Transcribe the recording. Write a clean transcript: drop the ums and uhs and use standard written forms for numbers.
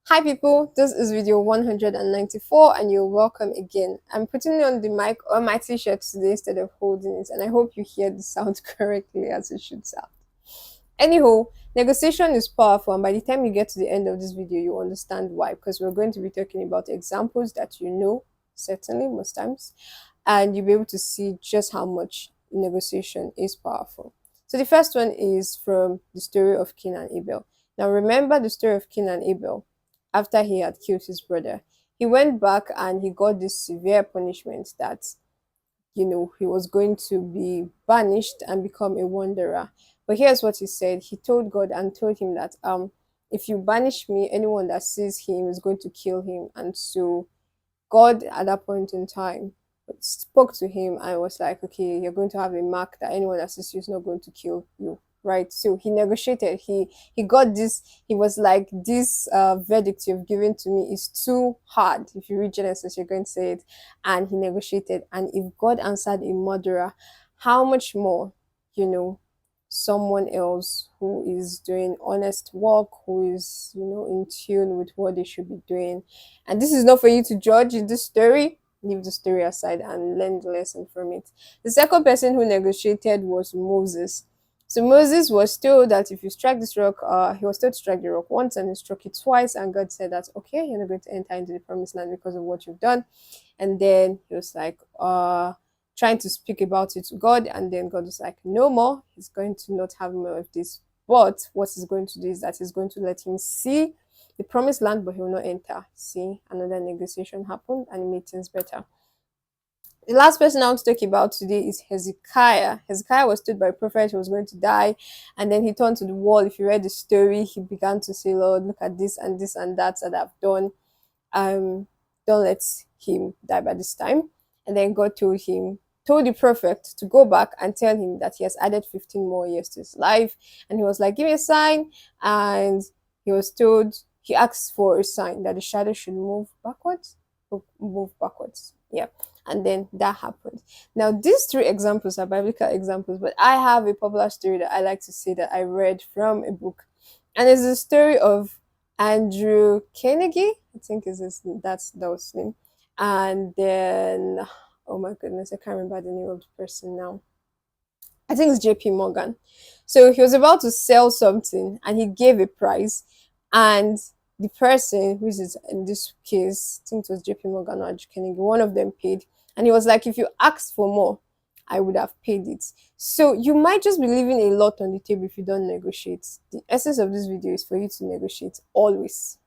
Hi people, this is video 194 and you're welcome again. I'm putting on the mic on my t-shirt today instead of holding it, and I hope you hear the sound correctly as it should sound. Anyhow, negotiation is powerful, and by the time you get to the end of this video, you understand why, because we're going to be talking about examples that you know, certainly most times, and you'll be able to see just how much negotiation is powerful. So the first one is from the story of Cain and Abel. Now remember the story of Cain and Abel. After he had killed his brother, he went back and he got this severe punishment that he was going to be banished and become a wanderer. But here's what he said. He told God and told him that if you banish me, anyone that sees him is going to kill him. And so God at that point in time spoke to him and was like, okay, you're going to have a mark that anyone that sees you is not going to kill you. Right. So he negotiated. He got this. He was like, this verdict you've given to me is too hard. If you read Genesis, you're going to say it. And he negotiated. And if God answered a murderer, how much more, someone else who is doing honest work, who is, in tune with what they should be doing. And this is not for you to judge in this story. Leave the story aside and learn the lesson from it. The second person who negotiated was Moses. So Moses was told that if you strike this rock, he was told to strike the rock once and he struck it twice. And God said that, okay, you're not going to enter into the promised land because of what you've done. And then he was like, trying to speak about it to God. And then God was like, no more. He's going to not have more of this. But what he's going to do is that he's going to let him see the promised land, but he will not enter. See, another negotiation happened and it made things better. The last person I want to talk about today is Hezekiah. Hezekiah was told by a prophet he was going to die, and then he turned to the wall. If you read the story, he began to say, Lord, look at this and this and that I've done. Don't let him die by this time. And then God told the prophet to go back and tell him that he has added 15 more years to his life. And he was like, give me a sign. And he asked for a sign that the shadow should move backwards. Yeah. And then that happened. Now, these three examples are biblical examples, but I have a popular story that I like to say that I read from a book. And it's the story of Andrew Carnegie, I think that was his name. And then, oh my goodness, I can't remember the name of the person now. I think it's JP Morgan. So he was about to sell something and he gave a price, and the person, who is in this case, I think it was JP Morgan or Carnegie, one of them paid. And he was like, if you asked for more, I would have paid it. So you might just be leaving a lot on the table if you don't negotiate. The essence of this video is for you to negotiate always.